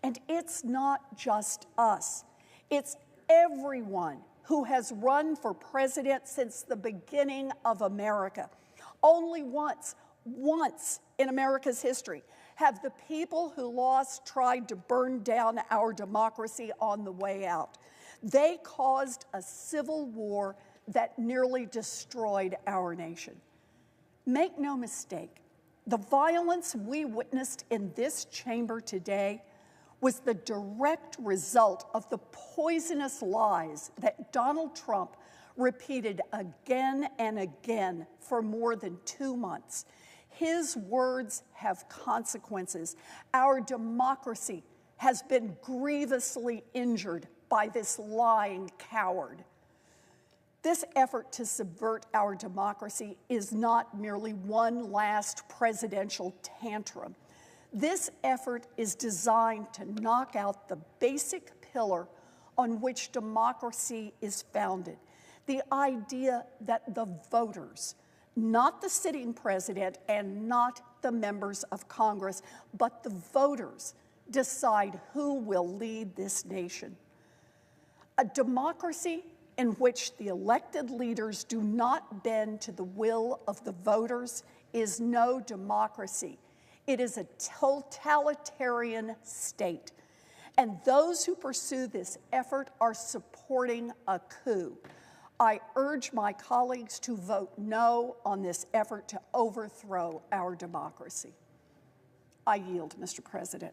And it's not just us. It's everyone who has run for president since the beginning of America. Only once in America's history have the people who lost tried to burn down our democracy on the way out. They caused a civil war that nearly destroyed our nation. Make no mistake, the violence we witnessed in this chamber today was the direct result of the poisonous lies that Donald Trump repeated again and again for more than 2 months. His words have consequences. Our democracy has been grievously injured by this lying coward. This effort to subvert our democracy is not merely one last presidential tantrum. This effort is designed to knock out the basic pillar on which democracy is founded, the idea that the voters, not the sitting president and not the members of Congress, but the voters decide who will lead this nation. A democracy in which the elected leaders do not bend to the will of the voters is no democracy. It is a totalitarian state. And those who pursue this effort are supporting a coup. I urge my colleagues to vote no on this effort to overthrow our democracy. I yield, Mr. President.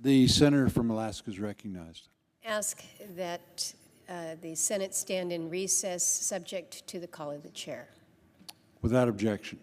The senator from Alaska is recognized. Ask that the Senate stand in recess, subject to the call of the chair. Without objection.